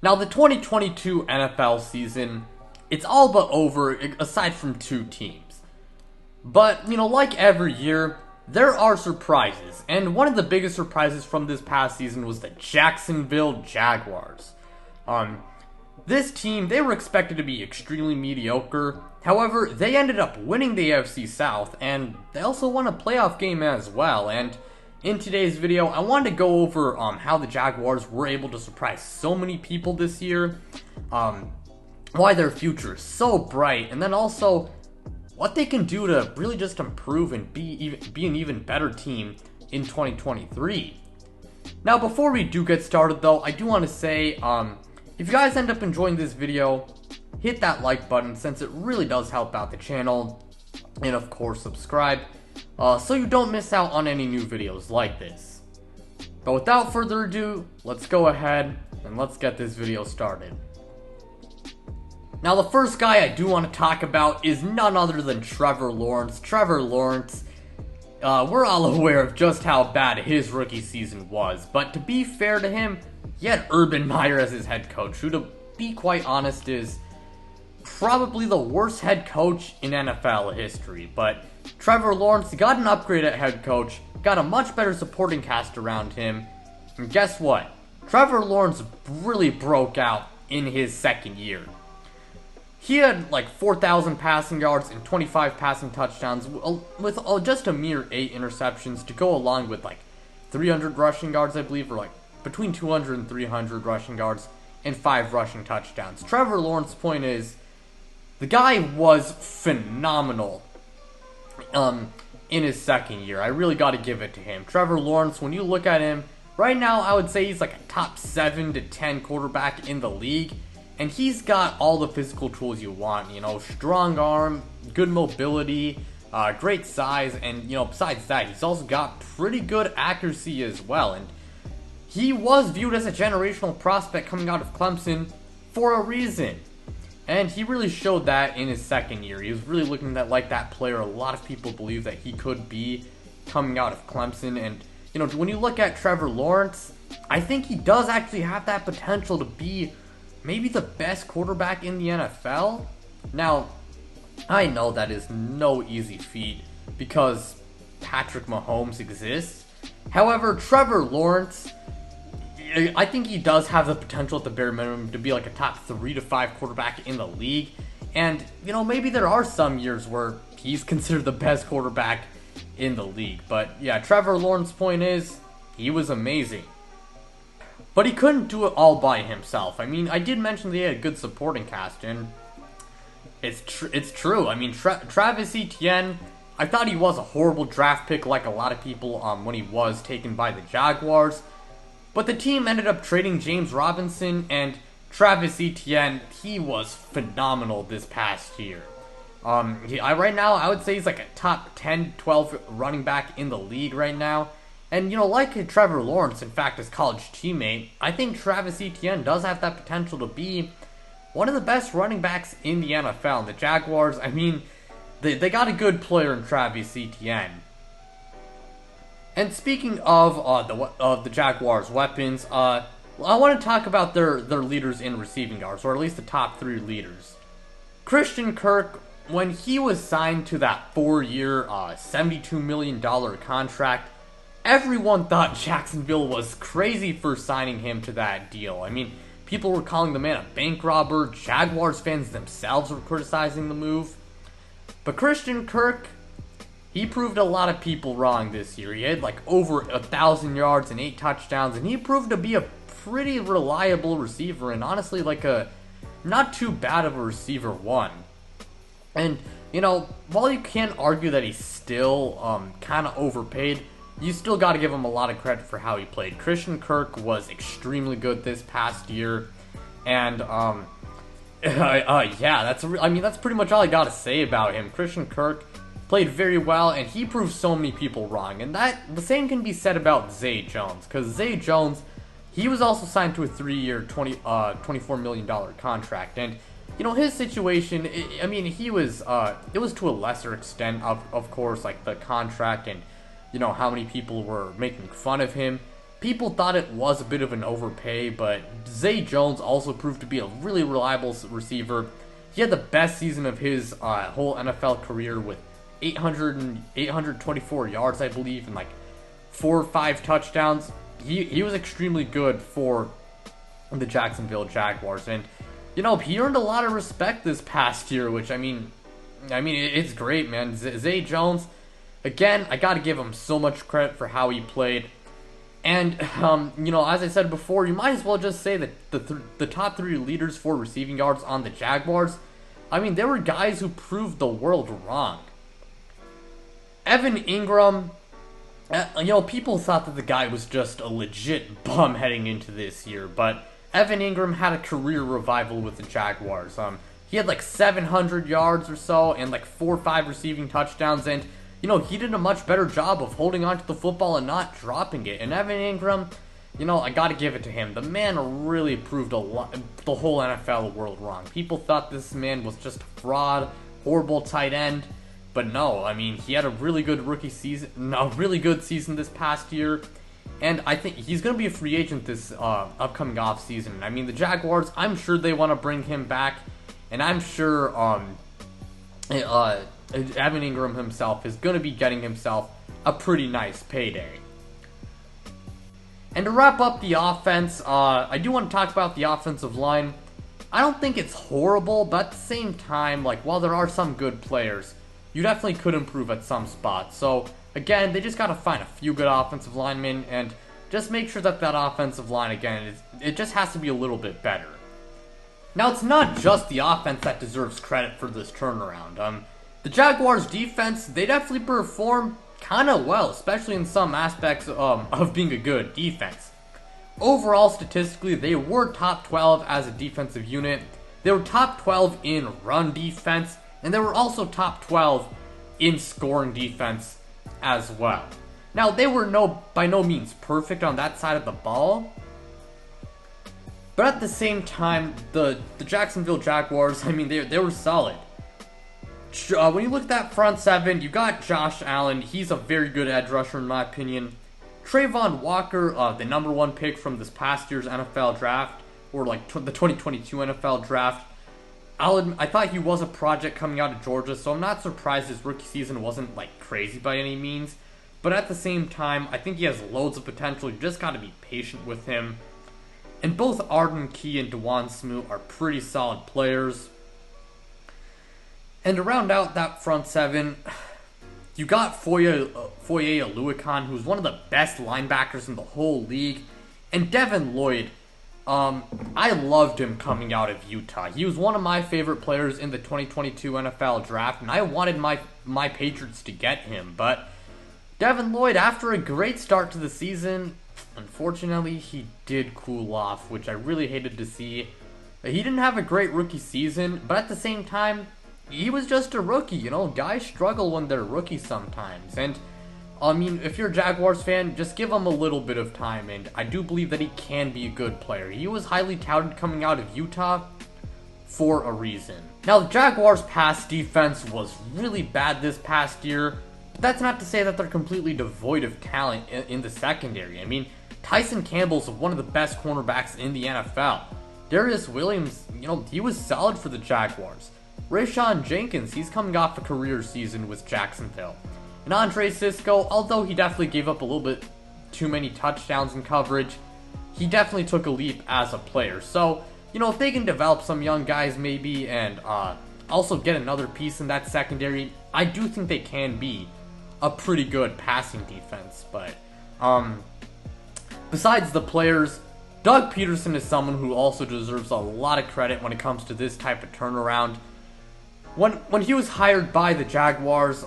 Now, the 2022 NFL season, it's all but over, aside from two teams. But, like every year, there are surprises. And one of the biggest surprises from this past season was the Jacksonville Jaguars. This team, they were expected to be extremely mediocre. However, they ended up winning the AFC South, and they also won a playoff game as well. And in today's video, I wanted to go over how the Jaguars were able to surprise so many people this year, why their future is so bright, and then also what they can do to really just improve and be an even better team in 2023. Now, before we do get started though, I do want to say, if you guys end up enjoying this video, hit that like button since it really does help out the channel, and of course subscribe, so you don't miss out on any new videos like this. But without further ado, let's go ahead and let's get this video started. Now, the first guy I do want to talk about is none other than Trevor Lawrence. Trevor Lawrence, we're all aware of just how bad his rookie season was, but to be fair to him, he had Urban Meyer as his head coach, who, to be quite honest, is probably the worst head coach in NFL history. But Trevor Lawrence got an upgrade at head coach, got a much better supporting cast around him, and guess what? Trevor Lawrence really broke out in his second year. He had like 4,000 passing yards and 25 passing touchdowns with just a mere 8 interceptions to go along with like 300 rushing yards, I believe, or like between 200 and 300 rushing yards and 5 rushing touchdowns. Trevor Lawrence's point is, the guy was phenomenal in his second year. I really got to give it to him. Trevor Lawrence, when you look at him, right now I would say he's like a top 7 to 10 quarterback in the league. And he's got all the physical tools you want, strong arm, good mobility, great size, and, besides that, he's also got pretty good accuracy as well. And he was viewed as a generational prospect coming out of Clemson for a reason. And he really showed that in his second year. He was really looking like that player a lot of people believe that he could be coming out of Clemson. And, when you look at Trevor Lawrence, I think he does actually have that potential to be maybe the best quarterback in the NFL. Now, I know that is no easy feat because Patrick Mahomes exists. However, Trevor Lawrence, I think he does have the potential at the bare minimum to be like a top 3 to 5 quarterback in the league. And, maybe there are some years where he's considered the best quarterback in the league. But yeah, Trevor Lawrence's point is, he was amazing. But he couldn't do it all by himself. I mean, I did mention that he had a good supporting cast, and it's true. I mean, Travis Etienne, I thought he was a horrible draft pick like a lot of people when he was taken by the Jaguars. But the team ended up trading James Robinson, and Travis Etienne, he was phenomenal this past year. Right now, I would say he's like a top 10, 12 running back in the league right now. And, like Trevor Lawrence, in fact, his college teammate, I think Travis Etienne does have that potential to be one of the best running backs in the NFL. And the Jaguars, I mean, they got a good player in Travis Etienne. And speaking of the Jaguars' weapons, I want to talk about their leaders in receiving yards, or at least the top 3 leaders. Christian Kirk, when he was signed to that 4-year, $72 million contract, everyone thought Jacksonville was crazy for signing him to that deal. I mean, people were calling the man a bank robber. Jaguars fans themselves were criticizing the move. But Christian Kirk, he proved a lot of people wrong this year. He had like over 1,000 yards and 8 touchdowns, and he proved to be a pretty reliable receiver, and honestly like a not too bad of a receiver one. And, while you can't argue that he's still kind of overpaid, you still got to give him a lot of credit for how he played. Christian Kirk was extremely good this past year, and yeah, that's pretty much all I got to say about him. Christian Kirk played very well, and he proved so many people wrong. And the same can be said about Zay Jones, because Zay Jones, he was also signed to a 3-year, $24 million contract, and his situation, it was to a lesser extent, of course, like the contract and how many people were making fun of him. people thought it was a bit of an overpay, but Zay Jones also proved to be a really reliable receiver. He had the best season of his whole NFL career with 824 yards, I believe, and like 4 or 5 touchdowns. He was extremely good for the Jacksonville Jaguars, and he earned a lot of respect this past year, which I mean it's great, man. Zay Jones, again, I got to give him so much credit for how he played. And as I said before, you might as well just say that the top 3 leaders for receiving yards on the Jaguars, I mean, there were guys who proved the world wrong. Evan Ingram, people thought that the guy was just a legit bum heading into this year, but Evan Ingram had a career revival with the Jaguars. He had like 700 yards or so and like 4 or 5 receiving touchdowns, and he did a much better job of holding onto the football and not dropping it. And Evan Ingram, I gotta give it to him. The man really proved the whole NFL world wrong. People thought this man was just a fraud, horrible tight end. But no, I mean, he had a really good rookie season, a really good season this past year. And I think he's going to be a free agent this upcoming offseason. I mean, the Jaguars, I'm sure they want to bring him back. And I'm sure Evan Ingram himself is going to be getting himself a pretty nice payday. And to wrap up the offense, I do want to talk about the offensive line. I don't think it's horrible, but at the same time, like, while there are some good players, you definitely could improve at some spots. So, again, they just got to find a few good offensive linemen and just make sure that offensive line, again, it just has to be a little bit better. Now, it's not just the offense that deserves credit for this turnaround. The Jaguars' defense, they definitely perform kind of well, especially in some aspects of being a good defense. Overall, statistically, they were top 12 as a defensive unit. They were top 12 in run defense, and they were also top 12 in scoring defense as well. Now, they were by no means perfect on that side of the ball, but at the same time, the Jacksonville Jaguars, I mean, they were solid. When you look at that front 7, you got Josh Allen. He's a very good edge rusher in my opinion. Trayvon Walker, the number 1 pick from this past year's NFL draft, or like the 2022 NFL draft. I thought he was a project coming out of Georgia, so I'm not surprised his rookie season wasn't like crazy by any means. But at the same time, I think he has loads of potential. You just got to be patient with him. And both Arden Key and Dewan Smoot are pretty solid players. And to round out that front 7, you got Foye Oluokun, who's one of the best linebackers in the whole league. And Devin Lloyd, I loved him coming out of Utah. He was one of my favorite players in the 2022 NFL draft, and I wanted my Patriots to get him. But Devin Lloyd, after a great start to the season, unfortunately, he did cool off, which I really hated to see. He didn't have a great rookie season, but at the same time, he was just a rookie. Guys struggle when they're rookies sometimes. And, I mean, if you're a Jaguars fan, just give him a little bit of time, and I do believe that he can be a good player. He was highly touted coming out of Utah for a reason. Now, the Jaguars' pass defense was really bad this past year, but that's not to say that they're completely devoid of talent in the secondary. I mean, Tyson Campbell's one of the best cornerbacks in the NFL. Darius Williams, he was solid for the Jaguars. Rayshawn Jenkins, he's coming off a career season with Jacksonville. And Andre Cisco, although he definitely gave up a little bit too many touchdowns in coverage, he definitely took a leap as a player. So, if they can develop some young guys maybe and also get another piece in that secondary, I do think they can be a pretty good passing defense. But besides the players, Doug Peterson is someone who also deserves a lot of credit when it comes to this type of turnaround. When he was hired by the Jaguars,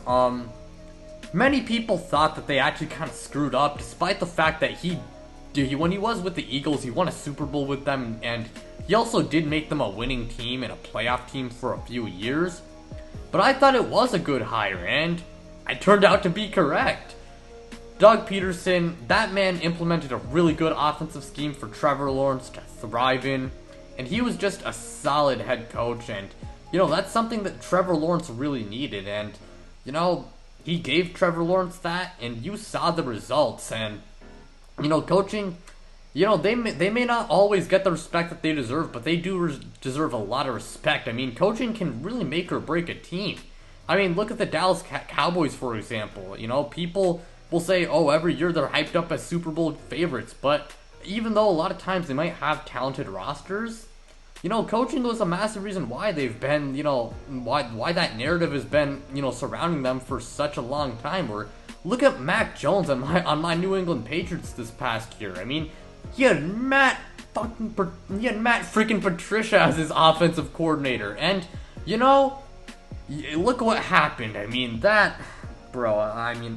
many people thought that they actually kind of screwed up, despite the fact that when he was with the Eagles, he won a Super Bowl with them, and he also did make them a winning team and a playoff team for a few years. But I thought it was a good hire, and I turned out to be correct. Doug Peterson, that man implemented a really good offensive scheme for Trevor Lawrence to thrive in, and he was just a solid head coach, and that's something that Trevor Lawrence really needed, and he gave Trevor Lawrence that, and you saw the results, and Coaching, they may not always get the respect that they deserve, but they do deserve a lot of respect. I mean, coaching can really make or break a team. I mean, look at the Dallas Cowboys, for example. People will say, oh, every year they're hyped up as Super Bowl favorites, but even though a lot of times they might have talented rosters, coaching was a massive reason why they've been, why that narrative has been, surrounding them for such a long time. Or look at Mac Jones on my New England Patriots this past year. I mean, he had Matt freaking Patricia as his offensive coordinator, and look what happened. I mean,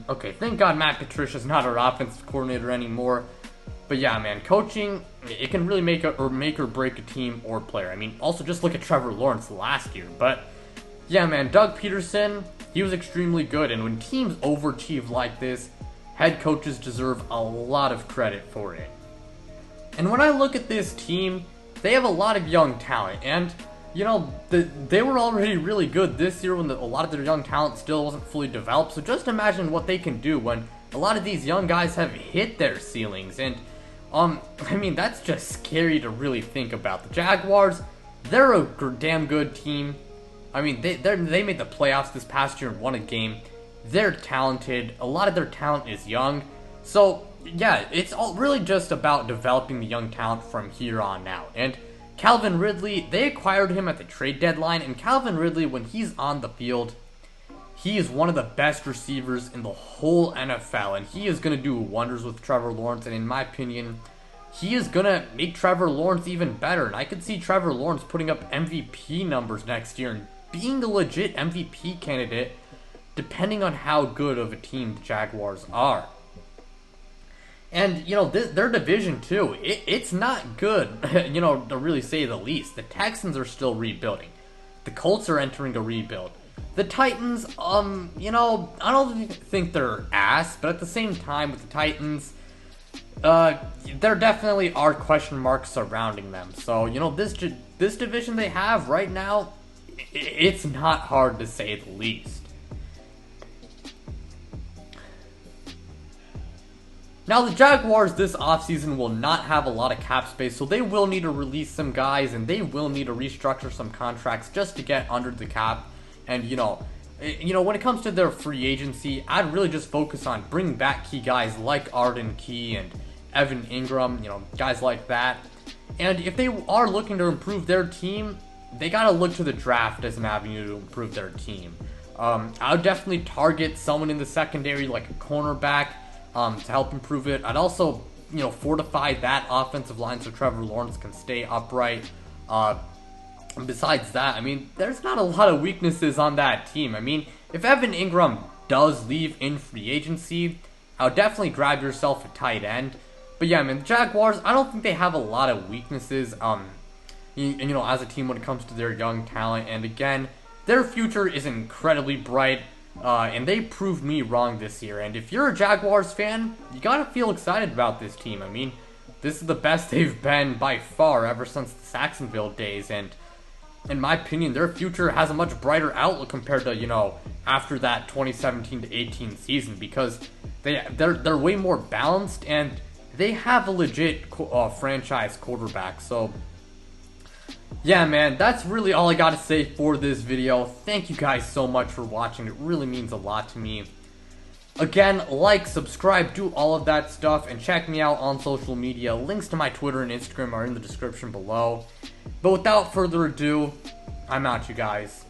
okay, thank God Matt Patricia's not our offensive coordinator anymore. But yeah, man, coaching, it can really make or break a team or player. I mean, also just look at Trevor Lawrence last year. But yeah, man, Doug Peterson, he was extremely good. And when teams overachieve like this, head coaches deserve a lot of credit for it. And when I look at this team, they have a lot of young talent. And, they were already really good this year when a lot of their young talent still wasn't fully developed. So just imagine what they can do when a lot of these young guys have hit their ceilings. And I mean, that's just scary to really think about. The Jaguars, they're a damn good team. I mean, they made the playoffs this past year and won a game. They're talented. A lot of their talent is young. So, yeah, it's all really just about developing the young talent from here on out. And Calvin Ridley, they acquired him at the trade deadline. And Calvin Ridley, when he's on the field, he is one of the best receivers in the whole NFL, and he is going to do wonders with Trevor Lawrence, and in my opinion, he is going to make Trevor Lawrence even better, and I could see Trevor Lawrence putting up MVP numbers next year and being a legit MVP candidate, depending on how good of a team the Jaguars are. And, their division, too, it's not good, to really say the least. The Texans are still rebuilding. The Colts are entering a rebuild. The Titans, I don't think they're ass, but at the same time with the Titans, there definitely are question marks surrounding them. So, this division they have right now, it's not hard to say the least. Now, the Jaguars this offseason will not have a lot of cap space, so they will need to release some guys, and they will need to restructure some contracts just to get under the cap. And, when it comes to their free agency, I'd really just focus on bringing back key guys like Arden Key and Evan Ingram, guys like that. And if they are looking to improve their team, they got to look to the draft as an avenue to improve their team. I would definitely target someone in the secondary like a cornerback to help improve it. I'd also, fortify that offensive line so Trevor Lawrence can stay upright. Besides that, I mean, there's not a lot of weaknesses on that team. I mean, if Evan Ingram does leave in free agency, I would definitely grab yourself a tight end. But yeah, I mean, the Jaguars, I don't think they have a lot of weaknesses, as a team when it comes to their young talent. And again, their future is incredibly bright, and they proved me wrong this year. And if you're a Jaguars fan, you gotta feel excited about this team. I mean, this is the best they've been by far ever since the Jacksonville days, and in my opinion, their future has a much brighter outlook compared to, after that 2017 to 18 season, because they're way more balanced and they have a legit franchise quarterback. So, yeah, man, that's really all I got to say for this video. Thank you guys so much for watching. It really means a lot to me. Again, like, subscribe, do all of that stuff, and check me out on social media. Links to my Twitter and Instagram are in the description below. But without further ado, I'm out, you guys.